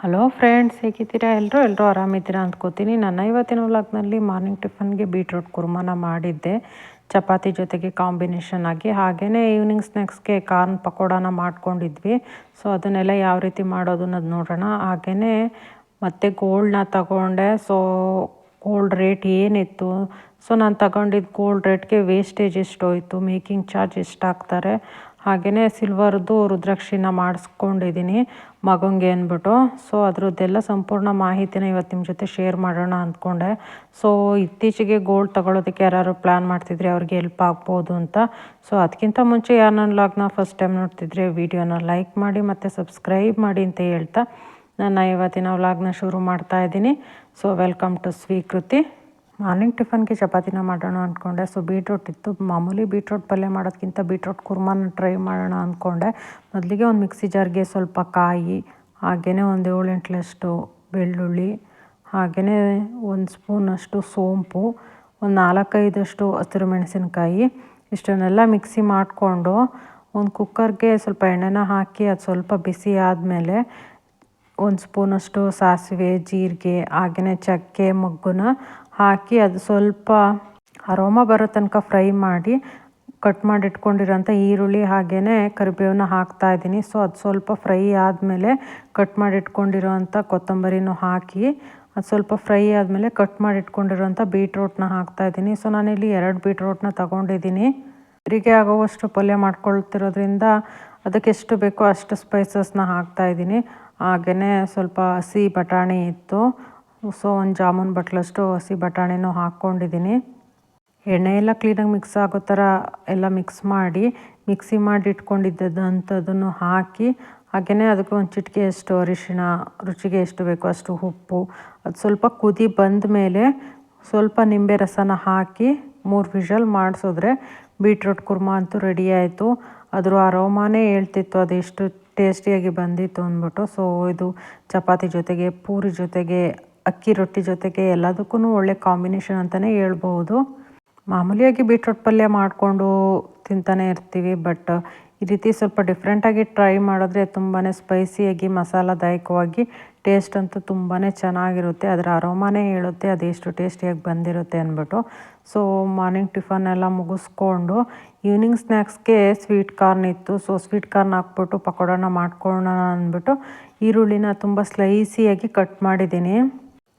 Hello friends, ಹೇಗಿದ್ದೀರಾ? ಎಲ್ಲರೂ ಆರಾಮಿದ್ದೀರಾ ಅಂದ್ಕೋತೀನಿ. ನನ್ನ ಇವತ್ತಿನ ವ್ಲಾಗ್ನಲ್ಲಿ ಮಾರ್ನಿಂಗ್ ಟಿಫನ್ಗೆ ಬೀಟ್ರೂಟ್ ಕುರ್ಮಾನ ಮಾಡಿದ್ದೆ, ಚಪಾತಿ ಜೊತೆಗೆ ಕಾಂಬಿನೇಷನ್ ಆಗಿ. ಹಾಗೆಯೇ ಈವ್ನಿಂಗ್ ಸ್ನ್ಯಾಕ್ಸ್ಗೆ ಕಾರ್ನ್ ಪಕೋಡಾನ ಮಾಡ್ಕೊಂಡಿದ್ವಿ. ಸೊ ಅದನ್ನೆಲ್ಲ ಯಾವ ರೀತಿ ಮಾಡೋದು ಅನ್ನೋದು ನೋಡೋಣ. ಹಾಗೆಯೇ ಮತ್ತು ಗೋಲ್ಡ್ನ ತಗೊಂಡೆ. ಸೊ ಗೋಲ್ಡ್ ರೇಟ್ ಏನಿತ್ತು, ಸೊ ನಾನು ತಗೊಂಡಿದ್ದು ಗೋಲ್ಡ್ ರೇಟ್ಗೆ ವೇಸ್ಟೇಜ್ ಎಷ್ಟು ಹೋಯಿತು, ಮೇಕಿಂಗ್ ಚಾರ್ಜ್ ಎಷ್ಟು ಹಾಕ್ತಾರೆ, ಹಾಗೆಯೇ ಸಿಲ್ವರ್ದು ರುದ್ರಾಕ್ಷಿನ ಮಾಡಿಸ್ಕೊಂಡಿದ್ದೀನಿ ಮಗಂಗೆ ಅಂದ್ಬಿಟ್ಟು. ಸೊ ಅದರದ್ದೆಲ್ಲ ಸಂಪೂರ್ಣ ಮಾಹಿತಿನ ಇವತ್ತು ನಿಮ್ಮ ಜೊತೆ ಶೇರ್ ಮಾಡೋಣ ಅಂದ್ಕೊಂಡೆ. ಸೊ ಇತ್ತೀಚೆಗೆ ಗೋಲ್ಡ್ ತಗೊಳ್ಳೋದಕ್ಕೆ ಯಾರು ಪ್ಲ್ಯಾನ್ ಮಾಡ್ತಿದ್ರೆ ಅವ್ರಿಗೆ ಹೆಲ್ಪ್ ಆಗ್ಬೋದು ಅಂತ. ಸೊ ಅದಕ್ಕಿಂತ ಮುಂಚೆ ಯಾರು ನನ್ನ ವ್ಲಾಗ್ನ ಫಸ್ಟ್ ಟೈಮ್ ನೋಡ್ತಿದ್ರೆ ವಿಡಿಯೋನ ಲೈಕ್ ಮಾಡಿ ಮತ್ತು ಸಬ್ಸ್ಕ್ರೈಬ್ ಮಾಡಿ ಅಂತ ಹೇಳ್ತಾ ನನ್ನ ಇವತ್ತಿನ ವ್ಲಾಗ್ನ ಶುರು ಮಾಡ್ತಾ ಇದ್ದೀನಿ. ಸೊ ವೆಲ್ಕಮ್ ಟು ಸ್ವೀಕೃತಿ. ಮಾರ್ನಿಂಗ್ ಟಿಫನ್ಗೆ ಚಪಾತಿನ ಮಾಡೋಣ ಅಂದ್ಕೊಂಡೆ. ಸೊ ಬೀಟ್ರೂಟ್ ಇತ್ತು. ಮಾಮೂಲಿ ಬೀಟ್ರೂಟ್ ಪಲ್ಯ ಮಾಡೋದಕ್ಕಿಂತ ಬೀಟ್ರೂಟ್ ಕುರ್ಮಾನ ಟ್ರೈ ಮಾಡೋಣ ಅಂದ್ಕೊಂಡೆ. ಮೊದಲಿಗೆ ಒಂದು ಮಿಕ್ಸಿ ಜಾರ್ಗೆ ಸ್ವಲ್ಪ ಕಾಯಿ, ಹಾಗೆಯೇ ಒಂದು 7-8 ಬೆಳ್ಳುಳ್ಳಿ, ಹಾಗೆಯೇ 1 ಸ್ಪೂನಷ್ಟು ಸೋಂಪು, ಒಂದು 4-5 ಹಸಿರು ಮೆಣಸಿನಕಾಯಿ, ಇಷ್ಟನ್ನೆಲ್ಲ ಮಿಕ್ಸಿ ಮಾಡಿಕೊಂಡು ಒಂದು ಕುಕ್ಕರ್ಗೆ ಸ್ವಲ್ಪ ಎಣ್ಣೆನ ಹಾಕಿ ಅದು ಸ್ವಲ್ಪ ಬಿಸಿ ಆದಮೇಲೆ 1 ಸ್ಪೂನಷ್ಟು ಸಾಸಿವೆ, ಜೀರಿಗೆ, ಹಾಗೆಯೇ ಚಕ್ಕೆ, ಮೊಗ್ಗುನ ಹಾಕಿ ಅದು ಸ್ವಲ್ಪ ಅರೋಮ ಬರೋ ತನಕ ಫ್ರೈ ಮಾಡಿ ಕಟ್ ಮಾಡಿ ಇಟ್ಕೊಂಡಿರೋಂಥ ಈರುಳ್ಳಿ ಹಾಗೆಯೇ ಕರಿಬೇವನ್ನ ಹಾಕ್ತಾಯಿದ್ದೀನಿ. ಸೊ ಅದು ಸ್ವಲ್ಪ ಫ್ರೈ ಆದಮೇಲೆ ಕಟ್ ಮಾಡಿ ಇಟ್ಕೊಂಡಿರೋಂಥ ಕೊತ್ತಂಬರಿನೂ ಹಾಕಿ ಅದು ಸ್ವಲ್ಪ ಫ್ರೈ ಆದಮೇಲೆ ಕಟ್ ಮಾಡಿ ಇಟ್ಕೊಂಡಿರೋಂಥ ಬೀಟ್ರೂಟ್ನ ಹಾಕ್ತಾಯಿದ್ದೀನಿ. ಸೊ ನಾನಿಲ್ಲಿ 2 ಬೀಟ್ರೂಟ್ನ ತೊಗೊಂಡಿದ್ದೀನಿ. ಅವರಿಗೆ ಆಗುವಷ್ಟು ಪಲ್ಯ ಮಾಡ್ಕೊಳ್ತಿರೋದ್ರಿಂದ ಅದಕ್ಕೆ ಎಷ್ಟು ಬೇಕೋ ಅಷ್ಟು ಸ್ಪೈಸಸ್ನ ಹಾಕ್ತಾಯಿದ್ದೀನಿ. ಹಾಗೆಯೇ ಸ್ವಲ್ಪ ಹಸಿ ಬಟಾಣಿ ಇತ್ತು. ಸೊ ಒಂದು ಜಾಮೂನ್ ಬಟ್ಲಷ್ಟು ಹಸಿ ಬಟಾಣಿನೂ ಹಾಕ್ಕೊಂಡಿದ್ದೀನಿ. ಎಣ್ಣೆ ಎಲ್ಲ ಕ್ಲೀನಾಗಿ ಮಿಕ್ಸ್ ಆಗೋ ಥರ ಎಲ್ಲ ಮಿಕ್ಸ್ ಮಾಡಿ ಮಿಕ್ಸಿ ಮಾಡಿ ಇಟ್ಕೊಂಡಿದ್ದಂಥದ್ದನ್ನು ಹಾಕಿ, ಹಾಗೆಯೇ ಅದಕ್ಕೆ ಒಂದು ಚಿಟಿಕೆಯಷ್ಟು ಅರಿಶಿಣ, ರುಚಿಗೆ ಎಷ್ಟು ಬೇಕೋ ಅಷ್ಟು ಉಪ್ಪು, ಅದು ಸ್ವಲ್ಪ ಕುದಿ ಬಂದ ಮೇಲೆ ಸ್ವಲ್ಪ ನಿಂಬೆ ರಸನ ಹಾಕಿ 3 ವಿಷಲ್ ಮಾಡಿಸಿದ್ರೆ ಬೀಟ್ರೂಟ್ ಕುರ್ಮಾ ಅಂತೂ ರೆಡಿ ಆಯಿತು. ಅದ್ರ ಅರೋಮಾನೇ ಹೇಳ್ತಿತ್ತು ಅದೆಷ್ಟು ಟೇಸ್ಟಿಯಾಗಿ ಬಂದಿತ್ತು ಅಂದ್ಬಿಟ್ಟು. ಸೊ ಇದು ಚಪಾತಿ ಜೊತೆಗೆ, ಪೂರಿ ಜೊತೆಗೆ, ಅಕ್ಕಿ ರೊಟ್ಟಿ ಜೊತೆಗೆ ಎಲ್ಲದಕ್ಕೂ ಒಳ್ಳೆ ಕಾಂಬಿನೇಷನ್ ಅಂತಲೇ ಹೇಳ್ಬೋದು. ಮಾಮೂಲಿಯಾಗಿ ಬೀಟ್ರೂಟ್ ಪಲ್ಯ ಮಾಡಿಕೊಂಡು ತಿಂತಾನೆ ಇರ್ತೀವಿ, ಬಟ್ ಈ ರೀತಿ ಸ್ವಲ್ಪ ಡಿಫ್ರೆಂಟಾಗಿ ಟ್ರೈ ಮಾಡಿದ್ರೆ ತುಂಬಾ ಸ್ಪೈಸಿಯಾಗಿ ಮಸಾಲದಾಯಕವಾಗಿ ಟೇಸ್ಟ್ ಅಂತೂ ತುಂಬಾ ಚೆನ್ನಾಗಿರುತ್ತೆ. ಅದರ ಅರೋಮಾನೇ ಹೇಳುತ್ತೆ ಅದೆಷ್ಟು ಟೇಸ್ಟಿಯಾಗಿ ಬಂದಿರುತ್ತೆ ಅಂದ್ಬಿಟ್ಟು. ಸೊ ಮಾರ್ನಿಂಗ್ ಟಿಫನ್ ಎಲ್ಲ ಮುಗಿಸ್ಕೊಂಡು ಈವ್ನಿಂಗ್ ಸ್ನ್ಯಾಕ್ಸ್ಗೆ ಸ್ವೀಟ್ ಕಾರ್ನ್ ಇತ್ತು. ಸೊ ಸ್ವೀಟ್ ಕಾರ್ನ್ ಹಾಕ್ಬಿಟ್ಟು ಪಕೋಡಾನ ಮಾಡ್ಕೊಳ್ಳೋಣ ಅಂದ್ಬಿಟ್ಟು ಈರುಳ್ಳಿನ ತುಂಬ ಸ್ಲೈಸಿಯಾಗಿ ಕಟ್ ಮಾಡಿದ್ದೀನಿ.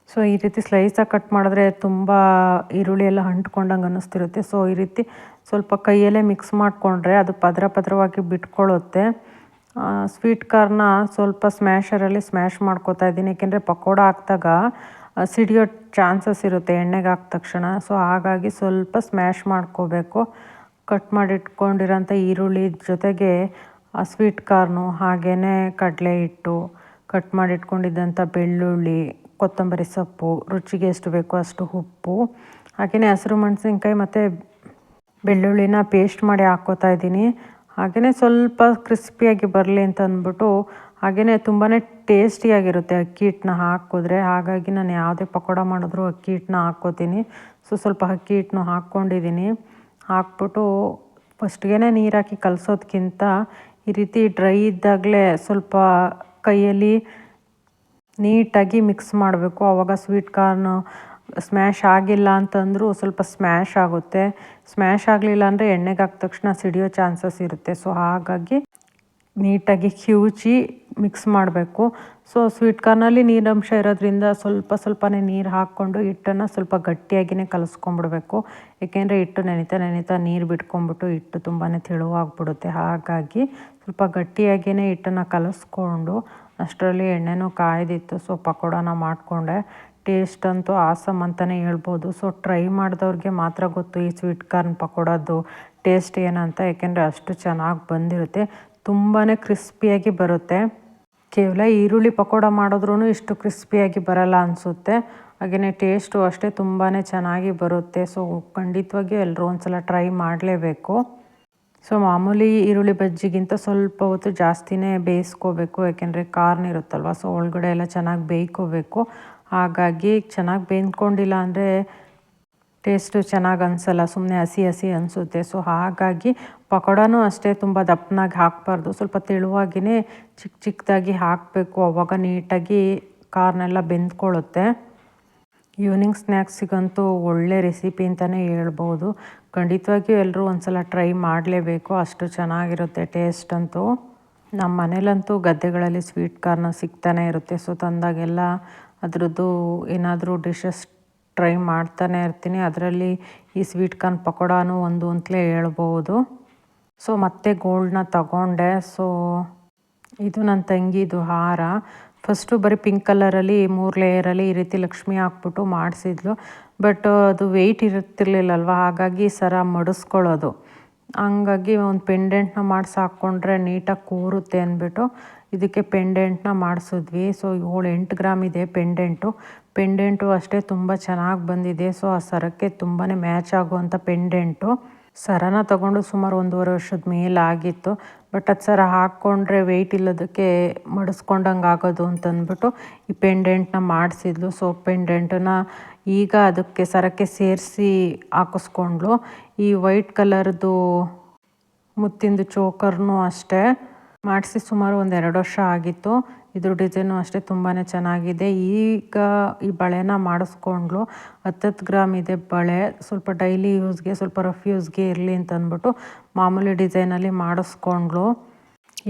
ಸೊ ಈ ರೀತಿ ಸ್ಲೈಸಾಗಿ ಕಟ್ ಮಾಡಿದ್ರೆ ತುಂಬ ಈರುಳ್ಳಿ ಎಲ್ಲ ಅಂಟ್ಕೊಂಡಂಗೆ ಅನ್ನಿಸ್ತಿರುತ್ತೆ. ಸೊ ಈ ರೀತಿ ಸ್ವಲ್ಪ ಕೈಯಲ್ಲೇ ಮಿಕ್ಸ್ ಮಾಡಿಕೊಂಡ್ರೆ ಅದು ಪದರವಾಗಿ ಬಿಟ್ಕೊಳ್ಳುತ್ತೆ. ಸ್ವೀಟ್ ಕಾರ್ನ ಸ್ವಲ್ಪ ಸ್ಮ್ಯಾಶರಲ್ಲಿ ಸ್ಮ್ಯಾಶ್ ಮಾಡ್ಕೋತಾ ಇದ್ದೀನಿ, ಏಕೆಂದರೆ ಪಕೋಡ ಹಾಕಿದಾಗ ಸಿಡಿಯೋ ಚಾನ್ಸಸ್ ಇರುತ್ತೆ ಎಣ್ಣೆಗೆ ಹಾಕಿದ ತಕ್ಷಣ. ಸೊ ಹಾಗಾಗಿ ಸ್ವಲ್ಪ ಸ್ಮ್ಯಾಶ್ ಮಾಡ್ಕೋಬೇಕು. ಕಟ್ ಮಾಡಿಟ್ಕೊಂಡಿರೋಂಥ ಈರುಳ್ಳಿ ಜೊತೆಗೆ ಸ್ವೀಟ್ ಕಾರ್ನು, ಹಾಗೆಯೇ ಕಡಲೆ ಹಿಟ್ಟು, ಕಟ್ ಮಾಡಿಟ್ಕೊಂಡಿದ್ದಂಥ ಬೆಳ್ಳುಳ್ಳಿ, ಕೊತ್ತಂಬರಿ ಸೊಪ್ಪು, ರುಚಿಗೆ ಎಷ್ಟು ಬೇಕೋ ಅಷ್ಟು ಉಪ್ಪು, ಹಾಗೆಯೇ ಹಸಿರು ಮೆಣಸಿನ್ಕಾಯಿ ಮತ್ತು ಬೆಳ್ಳುಳ್ಳಿನ ಪೇಸ್ಟ್ ಮಾಡಿ ಹಾಕ್ಕೋತಾ ಇದ್ದೀನಿ. ಹಾಗೆಯೇ ಸ್ವಲ್ಪ ಕ್ರಿಸ್ಪಿಯಾಗಿ ಬರಲಿ ಅಂತ ಅಂದ್ಬಿಟ್ಟು, ಹಾಗೆಯೇ ತುಂಬಾ ಟೇಸ್ಟಿಯಾಗಿರುತ್ತೆ ಅಕ್ಕಿ ಹಿಟ್ಟನ್ನ ಹಾಕಿದ್ರೆ. ಹಾಗಾಗಿ ನಾನು ಯಾವುದೇ ಪಕೋಡ ಮಾಡಿದ್ರೂ ಅಕ್ಕಿ ಹಿಟ್ಟನ್ನ ಹಾಕ್ಕೋತೀನಿ. ಸೊ ಸ್ವಲ್ಪ ಅಕ್ಕಿ ಹಿಟ್ಟನ್ನು ಹಾಕ್ಕೊಂಡಿದ್ದೀನಿ. ಹಾಕ್ಬಿಟ್ಟು ಫಸ್ಟ್ಗೆ ನೀರು ಹಾಕಿ ಕಲಸೋದಕ್ಕಿಂತ ಈ ರೀತಿ ಡ್ರೈ ಇದ್ದಾಗಲೇ ಸ್ವಲ್ಪ ಕೈಯಲ್ಲಿ ನೀಟಾಗಿ ಮಿಕ್ಸ್ ಮಾಡಬೇಕು. ಆವಾಗ ಸ್ವೀಟ್ ಕಾರ್ನು ಸ್ಮ್ಯಾಶ್ ಆಗಿಲ್ಲ ಅಂತಂದರೂ ಸ್ವಲ್ಪ ಸ್ಮ್ಯಾಶ್ ಆಗುತ್ತೆ. ಸ್ಮ್ಯಾಶ್ ಆಗಲಿಲ್ಲ ಅಂದರೆ ಎಣ್ಣೆಗೆ ಹಾಕಿದ ತಕ್ಷಣ ಸಿಡಿಯೋ ಚಾನ್ಸಸ್ ಇರುತ್ತೆ. ಸೊ ಹಾಗಾಗಿ ನೀಟಾಗಿ ಕಿವುಚಿ ಮಿಕ್ಸ್ ಮಾಡಬೇಕು. ಸೊ ಸ್ವೀಟ್ ಕಾರ್ನಲ್ಲಿ ನೀರಂಶ ಇರೋದ್ರಿಂದ ಸ್ವಲ್ಪನೇ ನೀರು ಹಾಕ್ಕೊಂಡು ಹಿಟ್ಟನ್ನು ಸ್ವಲ್ಪ ಗಟ್ಟಿಯಾಗಿಯೇ ಕಲಿಸ್ಕೊಂಡ್ಬಿಡ್ಬೇಕು. ಏಕೆಂದರೆ ಹಿಟ್ಟು ನೆನಿತಾ ನೀರು ಬಿಟ್ಕೊಂಡ್ಬಿಟ್ಟು ಹಿಟ್ಟು ತುಂಬಾ ತೆಳುವಾಗ್ಬಿಡುತ್ತೆ. ಹಾಗಾಗಿ ಸ್ವಲ್ಪ ಗಟ್ಟಿಯಾಗಿಯೇ ಹಿಟ್ಟನ್ನು ಕಲಿಸ್ಕೊಂಡು, ಅಷ್ಟರಲ್ಲಿ ಎಣ್ಣೆನೂ ಕಾಯ್ದಿತ್ತು. ಸೊ ಪಕೋಡಾನ ಮಾಡಿಕೊಂಡೆ. ಟೇಸ್ಟ್ ಅಂತೂ ಆಸಮ್ ಅಂತಲೇ ಹೇಳ್ಬೋದು. ಸೊ ಟ್ರೈ ಮಾಡಿದವ್ರಿಗೆ ಮಾತ್ರ ಗೊತ್ತು ಈ ಸ್ವೀಟ್ ಕಾರ್ನ್ ಪಕೋಡದ್ದು ಟೇಸ್ಟ್ ಏನಂತ, ಏಕೆಂದರೆ ಅಷ್ಟು ಚೆನ್ನಾಗಿ ಬಂದಿರುತ್ತೆ. ತುಂಬಾ ಕ್ರಿಸ್ಪಿಯಾಗಿ ಬರುತ್ತೆ. ಕೇವಲ ಈರುಳ್ಳಿ ಪಕೋಡ ಮಾಡಿದ್ರೂ ಇಷ್ಟು ಕ್ರಿಸ್ಪಿಯಾಗಿ ಬರಲ್ಲ ಅನಿಸುತ್ತೆ. ಹಾಗೆಯೇ ಟೇಸ್ಟು ಅಷ್ಟೇ ತುಂಬಾ ಚೆನ್ನಾಗಿ ಬರುತ್ತೆ. ಸೊ ಖಂಡಿತವಾಗಿಯೂ ಎಲ್ಲರೂ ಒಂದ್ಸಲ ಟ್ರೈ ಮಾಡಲೇಬೇಕು. ಸೊ ಮಾಮೂಲಿ ಈರುಳ್ಳಿ ಬಜ್ಜಿಗಿಂತ ಸ್ವಲ್ಪ ಹೊತ್ತು ಜಾಸ್ತಿನೇ ಬೇಯಿಸ್ಕೋಬೇಕು, ಯಾಕೆಂದರೆ ಕಾರ್ನ್ ಇರುತ್ತಲ್ವ. ಸೊ ಒಳಗಡೆ ಎಲ್ಲ ಚೆನ್ನಾಗಿ ಬೇಯ್ಕೋಬೇಕು. ಹಾಗಾಗಿ ಚೆನ್ನಾಗಿ ಬೇಯ್ಕೊಂಡಿಲ್ಲ ಅಂದರೆ ಟೇಸ್ಟು ಚೆನ್ನಾಗಿ ಅನಿಸಲ್ಲ, ಸುಮ್ಮನೆ ಹಸಿ ಹಸಿ ಅನಿಸುತ್ತೆ. ಸೊ ಹಾಗಾಗಿ ಪಕೋಡನೂ ಅಷ್ಟೇ ತುಂಬ ದಪ್ಪನಾಗಿ ಹಾಕಬಾರ್ದು, ಸ್ವಲ್ಪ ತೆಳುವಾಗಿಯೇ ಚಿಕ್ಕ ಚಿಕ್ಕದಾಗಿ ಹಾಕಬೇಕು. ಆವಾಗ ನೀಟಾಗಿ ಕಾರ್ನೆಲ್ಲ ಬೆಂದ್ಕೊಳ್ಳುತ್ತೆ. ಈವ್ನಿಂಗ್ ಸ್ನ್ಯಾಕ್ಸಿಗಂತೂ ಒಳ್ಳೆ ರೆಸಿಪಿ ಅಂತಲೇ ಹೇಳ್ಬೋದು. ಖಂಡಿತವಾಗಿಯೂ ಎಲ್ಲರೂ ಒಂದ್ಸಲ ಟ್ರೈ ಮಾಡಲೇಬೇಕು, ಅಷ್ಟು ಚೆನ್ನಾಗಿರುತ್ತೆ ಟೇಸ್ಟ್ ಅಂತೂ. ನಮ್ಮ ಮನೇಲಂತೂ ಗದ್ದೆಗಳಲ್ಲಿ ಸ್ವೀಟ್ ಕಾರ್ನ್ ಸಿಗ್ತಾನೆ ಇರುತ್ತೆ. ಸೊ ತಂದಾಗೆಲ್ಲ ಅದರದ್ದು ಏನಾದರೂ ಡಿಶಸ್ ಟ್ರೈ ಮಾಡ್ತಾನೆ ಇರ್ತೀನಿ. ಅದರಲ್ಲಿ ಈ ಸ್ವೀಟ್ ಕಾರ್ನ್ ಪಕೋಡಾನು ಒಂದು ಅಂತಲೇ ಹೇಳ್ಬೋದು. ಸೊ ಮತ್ತೆ ಗೋಲ್ಡ್ನ ತಗೊಂಡೆ. ಸೊ ಇದು ನನ್ನ ತಂಗಿದು ಹಾರ. ಫಸ್ಟು ಬರೀ ಪಿಂಕ್ ಕಲರಲ್ಲಿ 3 ಲೇಯರಲ್ಲಿ ಈ ರೀತಿ ಲಕ್ಷ್ಮಿ ಹಾಕ್ಬಿಟ್ಟು ಮಾಡಿಸಿದ್ಲು. ಬಟ್ ಅದು ವೆಯ್ಟ್ ಇರುತ್ತಿರ್ಲಿಲ್ಲಲ್ವ, ಹಾಗಾಗಿ ಸರ ಮಡಿಸ್ಕೊಳ್ಳೋದು. ಹಂಗಾಗಿ ಒಂದು ಪೆಂಡೆಂಟ್ನ ಮಾಡಿಸಿ ಹಾಕ್ಕೊಂಡ್ರೆ ನೀಟಾಗಿ ಕೂರುತ್ತೆ ಅಂದ್ಬಿಟ್ಟು ಇದಕ್ಕೆ ಪೆಂಡೆಂಟ್ನ ಮಾಡಿಸಿದ್ವಿ. ಸೊ 7-8 ಗ್ರಾಮ್ ಇದೆ ಪೆಂಡೆಂಟು ಅಷ್ಟೇ ತುಂಬ ಚೆನ್ನಾಗಿ ಬಂದಿದೆ. ಸೊ ಆ ಸರಕ್ಕೆ ತುಂಬಾ ಮ್ಯಾಚ್ ಆಗುವಂಥ ಪೆಂಡೆಂಟು. ಸರನ ತಗೊಂಡು ಸುಮಾರು 1.5 ವರ್ಷದ ಮೇಲೆ ಆಗಿತ್ತು. ಬಟ್ ಅದು ಸರ ಹಾಕ್ಕೊಂಡ್ರೆ ವೆಯ್ಟ್ ಇಲ್ಲದಕ್ಕೆ ಮಡಿಸ್ಕೊಂಡಂಗೆ ಆಗೋದು ಅಂತಂದ್ಬಿಟ್ಟು ಈ ಪೆಂಡೆಂಟ್ನ ಮಾಡಿಸಿದ್ಲು. ಸೊ ಪೆಂಡೆಂಟನ್ನ ಈಗ ಅದಕ್ಕೆ ಸರಕ್ಕೆ ಸೇರಿಸಿ ಹಾಕಿಸ್ಕೊಂಡ್ಲು. ಈ ವೈಟ್ ಕಲರ್ದು ಮುತ್ತಿಂದು ಚೋಕರ್ನೂ ಅಷ್ಟೇ ಮಾಡಿಸಿ ಸುಮಾರು 1-2 ವರ್ಷ ಆಗಿತ್ತು. ಇದ್ರ ಡಿಸೈನು ಅಷ್ಟೇ ತುಂಬಾ ಚೆನ್ನಾಗಿದೆ. ಈಗ ಈ ಬಳೆನ ಮಾಡಿಸ್ಕೊಂಡ್ಲು. 10 ಗ್ರಾಮ್ ಇದೆ ಬಳೆ. ಸ್ವಲ್ಪ ಡೈಲಿ ಯೂಸ್ಗೆ, ಸ್ವಲ್ಪ ರಫ್ ಯೂಸ್ಗೆ ಇರಲಿ ಅಂತ ಅಂದ್ಬಿಟ್ಟು ಮಾಮೂಲಿ ಡಿಸೈನಲ್ಲಿ ಮಾಡಿಸ್ಕೊಂಡ್ಲು.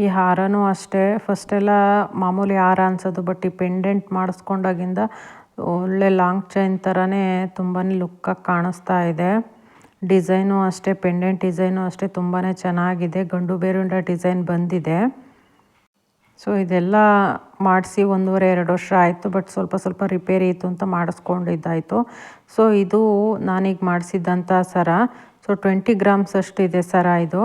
ಈ ಹಾರನೂ ಅಷ್ಟೇ ಫಸ್ಟೆಲ್ಲ ಮಾಮೂಲಿ ಹಾರ ಅನ್ಸೋದು, ಬಟ್ ಈ ಪೆಂಡೆಂಟ್ ಮಾಡಿಸ್ಕೊಂಡಾಗಿಂದ ಒಳ್ಳೆ ಲಾಂಗ್ ಚೈನ್ ಥರನೇ ತುಂಬಾ ಲುಕ್ಕಾಗಿ ಕಾಣಿಸ್ತಾ ಇದೆ. ಡಿಸೈನು ಅಷ್ಟೇ, ಪೆಂಡೆಂಟ್ ಡಿಸೈನು ಅಷ್ಟೇ ತುಂಬಾ ಚೆನ್ನಾಗಿದೆ. ಗಂಡು ಬೇರುಂಡ ಡಿಸೈನ್ ಬಂದಿದೆ. ಸೊ ಇದೆಲ್ಲ ಮಾಡಿಸಿ 1.5-2 ವರ್ಷ ಆಯಿತು. ಬಟ್ ಸ್ವಲ್ಪ ರಿಪೇರಿ ಇತ್ತು ಅಂತ ಮಾಡಿಸ್ಕೊಂಡಿದ್ದಾಯಿತು. ಸೊ ಇದು ನಾನೀಗ ಮಾಡಿಸಿದ್ದಂಥ ಸರ. ಸೊ 20 ಗ್ರಾಮ್ಸ್ ಅಷ್ಟಿದೆ ಸರ ಇದು.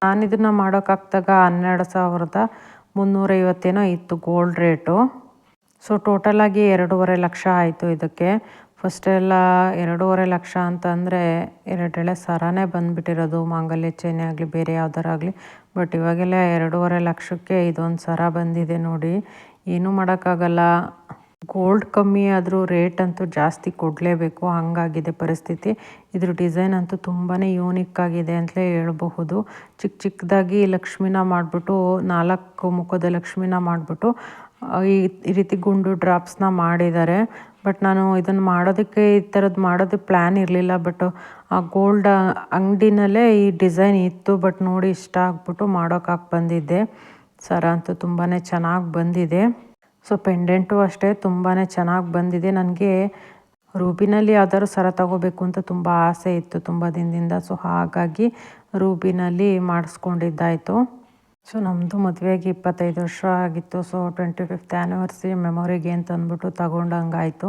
ನಾನಿದನ್ನು ಮಾಡೋಕ್ಕಾಗ್ದಾಗ 12,350 ಇತ್ತು ಗೋಲ್ಡ್ ರೇಟು. ಸೊ ಟೋಟಲಾಗಿ 2.5 ಲಕ್ಷ ಆಯಿತು ಇದಕ್ಕೆ. ಫಸ್ಟೆಲ್ಲ 2.5 ಲಕ್ಷ ಅಂತಂದರೆ 2 ಎಳೆ ಸರನೇ ಬಂದುಬಿಟ್ಟಿರೋದು, ಮಾಂಗಲ್ಯ ಚೈನೆ ಆಗಲಿ ಬೇರೆ ಯಾವ್ದಾರಾಗಲಿ. ಬಟ್ ಇವಾಗೆಲ್ಲ 2.5 ಲಕ್ಷಕ್ಕೆ ಇದೊಂದು ಸರ ಬಂದಿದೆ ನೋಡಿ. ಏನೂ ಮಾಡೋಕ್ಕಾಗಲ್ಲ, ಗೋಲ್ಡ್ ಕಮ್ಮಿ ಆದರೂ ರೇಟ್ ಅಂತೂ ಜಾಸ್ತಿ ಕೊಡಲೇಬೇಕು, ಹಂಗಾಗಿದೆ ಪರಿಸ್ಥಿತಿ. ಇದ್ರ ಡಿಸೈನ್ ಅಂತೂ ತುಂಬಾ ಯೂನಿಕ್ ಆಗಿದೆ ಅಂತಲೇ ಹೇಳ್ಬಹುದು. ಚಿಕ್ಕದಾಗಿ ಲಕ್ಷ್ಮಿನ ಮಾಡಿಬಿಟ್ಟು 4 ಮುಖದ ಲಕ್ಷ್ಮಿನ ಮಾಡಿಬಿಟ್ಟು ಈ ರೀತಿ ಗುಂಡು ಡ್ರಾಪ್ಸ್ನ ಮಾಡಿದ್ದಾರೆ. ಬಟ್ ನಾನು ಇದನ್ನು ಮಾಡೋದಕ್ಕೆ ಈ ಥರದ್ದು ಮಾಡೋದು ಪ್ಲ್ಯಾನ್ ಇರಲಿಲ್ಲ. ಬಟ್ ಆ ಗೋಲ್ಡ್ ಅಂಗಡಿನಲ್ಲೇ ಈ ಡಿಸೈನ್ ಇತ್ತು. ಬಟ್ ನೋಡಿ ಇಷ್ಟ ಆಗ್ಬಿಟ್ಟು ಮಾಡೋಕ್ಕಾಗಿ ಬಂದಿದ್ದೆ. ಸರ ಅಂತೂ ತುಂಬಾ ಚೆನ್ನಾಗಿ ಬಂದಿದೆ. ಸೊ ಪೆಂಡೆಂಟು ಅಷ್ಟೇ ತುಂಬಾ ಚೆನ್ನಾಗಿ ಬಂದಿದೆ. ನನಗೆ ರೂಬಿನಲ್ಲಿ ಯಾವ್ದಾದ್ರು ಸರ ತಗೋಬೇಕು ಅಂತ ತುಂಬ ಆಸೆ ಇತ್ತು ತುಂಬ ದಿನದಿಂದ. ಸೊ ಹಾಗಾಗಿ ರೂಬಿನಲ್ಲಿ ಮಾಡಿಸ್ಕೊಂಡಿದ್ದಾಯಿತು. ಸೊ ನಮ್ಮದು ಮದುವೆಗೆ 25 ವರ್ಷ ಆಗಿತ್ತು. ಸೊ 25th ಆ್ಯನಿವರ್ಸರಿ ಮೆಮೊರಿಗೆ ಅಂತ ಅಂದ್ಬಿಟ್ಟು ತಗೊಂಡಂಗಾಯಿತು.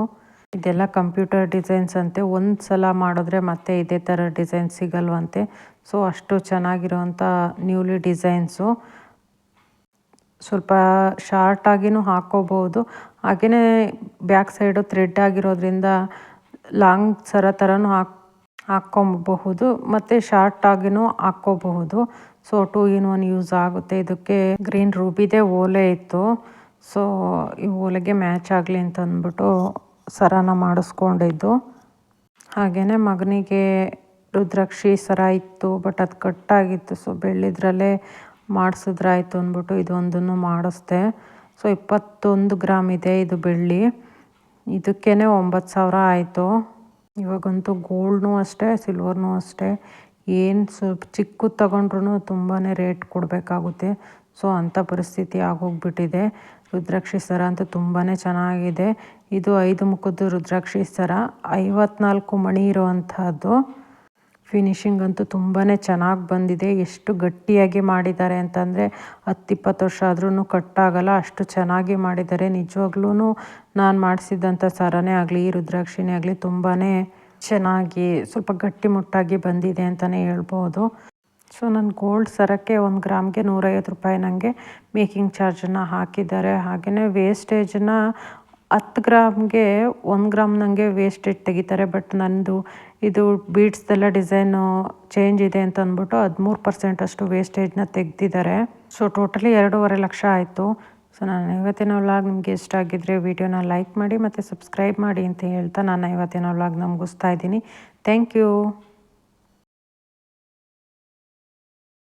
ಇದೆಲ್ಲ ಕಂಪ್ಯೂಟರ್ ಡಿಸೈನ್ಸ್ ಅಂತೆ. ಒಂದು ಸಲ ಮಾಡಿದ್ರೆ ಮತ್ತೆ ಇದೇ ಥರ ಡಿಸೈನ್ ಸಿಗಲ್ವಂತೆ. ಸೊ ಅಷ್ಟು ಚೆನ್ನಾಗಿರೋವಂಥ ನ್ಯೂಲಿ ಡಿಸೈನ್ಸು. ಸ್ವಲ್ಪ ಶಾರ್ಟಾಗಿನೂ ಹಾಕ್ಕೋಬೋದು, ಹಾಗೆಯೇ ಬ್ಯಾಕ್ ಸೈಡು ಥ್ರೆಡ್ ಆಗಿರೋದ್ರಿಂದ ಲಾಂಗ್ ಸರ ಥರನೂ ಹಾಕ್ಕೊಬಹುದು, ಮತ್ತು ಶಾರ್ಟಾಗಿನೂ ಹಾಕ್ಕೋಬಹುದು. ಸೊ 2 in 1 ಯೂಸ್ ಆಗುತ್ತೆ. ಇದಕ್ಕೆ ಗ್ರೀನ್ ರೂಬಿದೇ ಓಲೆ ಇತ್ತು. ಸೊ ಈ ಓಲೆಗೆ ಮ್ಯಾಚ್ ಆಗಲಿ ಅಂತ ಅಂದ್ಬಿಟ್ಟು ಸರನ ಮಾಡಿಸ್ಕೊಂಡಿದ್ದು. ಹಾಗೆಯೇ ಮಗನಿಗೆ ರುದ್ರಾಕ್ಷಿ ಸರ ಇತ್ತು, ಬಟ್ ಅದು ಕಟ್ಟಾಗಿತ್ತು. ಸೊ ಬೆಳ್ಳಿದ್ರಲ್ಲೇ ಮಾಡಿಸಿದ್ರಾಯ್ತು ಅಂದ್ಬಿಟ್ಟು ಇದೊಂದನ್ನು ಮಾಡಿಸ್ದೆ. ಸೊ 21 ಗ್ರಾಮ್ ಇದೆ ಇದು ಬೆಳ್ಳಿ. ಇದಕ್ಕೇ 9,000 ಆಯಿತು. ಇವಾಗಂತೂ ಗೋಲ್ಡ್ನೂ ಅಷ್ಟೇ ಸಿಲ್ವರ್ನೂ ಅಷ್ಟೇ ಏನು ಸ್ವಲ್ಪ ಚಿಕ್ಕದು ತಗೊಂಡ್ರೂ ತುಂಬಾ ರೇಟ್ ಕೊಡಬೇಕಾಗುತ್ತೆ. ಸೊ ಅಂಥ ಪರಿಸ್ಥಿತಿ ಆಗೋಗ್ಬಿಟ್ಟಿದೆ. ರುದ್ರಾಕ್ಷಿ ಸರ ಅಂತೂ ತುಂಬಾ ಚೆನ್ನಾಗಿದೆ. ಇದು 5 ಮುಖದ್ದು ರುದ್ರಾಕ್ಷಿ ಸರ, 54 ಮಣಿ ಇರೋವಂಥದ್ದು. ಫಿನಿಶಿಂಗ್ ಅಂತೂ ತುಂಬಾ ಚೆನ್ನಾಗಿ ಬಂದಿದೆ. ಎಷ್ಟು ಗಟ್ಟಿಯಾಗಿ ಮಾಡಿದ್ದಾರೆ ಅಂತಂದರೆ 10-20 ವರ್ಷ ಆದ್ರೂ ಕಟ್ಟಾಗಲ್ಲ, ಅಷ್ಟು ಚೆನ್ನಾಗಿ ಮಾಡಿದ್ದಾರೆ. ನಿಜವಾಗ್ಲೂ ನಾನು ಮಾಡಿಸಿದ್ದಂಥ ಸರನೇ ಆಗಲಿ ಈ ರುದ್ರಾಕ್ಷಿನೇ ಆಗಲಿ ತುಂಬಾ ಚೆನ್ನಾಗಿ ಸ್ವಲ್ಪ ಗಟ್ಟಿಮುಟ್ಟಾಗಿ ಬಂದಿದೆ ಅಂತಲೇ ಹೇಳ್ಬೋದು. ಸೊ ನನ್ನ ಗೋಲ್ಡ್ ಸರಕ್ಕೆ 1 ಗ್ರಾಮ್ಗೆ 150 ರೂಪಾಯಿ ನನಗೆ ಮೇಕಿಂಗ್ ಚಾರ್ಜನ್ನು ಹಾಕಿದ್ದಾರೆ. ಹಾಗೆಯೇ ವೇಸ್ಟೇಜನ್ನ 10 ಗ್ರಾಮ್ಗೆ 1 ಗ್ರಾಮ್ ನನಗೆ ವೇಸ್ಟೇಜ್ ತೆಗಿತಾರೆ. ಬಟ್ ನಂದು ಇದು ಬೀಡ್ಸ್ದೆಲ್ಲ ಡಿಸೈನು ಚೇಂಜ್ ಇದೆ ಅಂತ ಅಂದ್ಬಿಟ್ಟು 13% ಅಷ್ಟು ವೇಸ್ಟೇಜ್ನ ತೆಗೆದಿದ್ದಾರೆ. ಸೊ ಟೋಟಲಿ 2.5 ಲಕ್ಷ ಆಯಿತು. ಸೊ ನಾನು ಇವತ್ತಿನ ವ್ಲಾಗ್ ನಿಮಗೆ ಇಷ್ಟ ಆಗಿದ್ದರೆ ವಿಡಿಯೋನ ಲೈಕ್ ಮಾಡಿ ಮತ್ತು ಸಬ್ಸ್ಕ್ರೈಬ್ ಮಾಡಿ ಅಂತ ಹೇಳ್ತಾ ನಾನು ಇವತ್ತಿನ ವ್ಲಾಗ್ನ ಮುಗಿಸ್ತಾ ಇದ್ದೀನಿ. Thank you.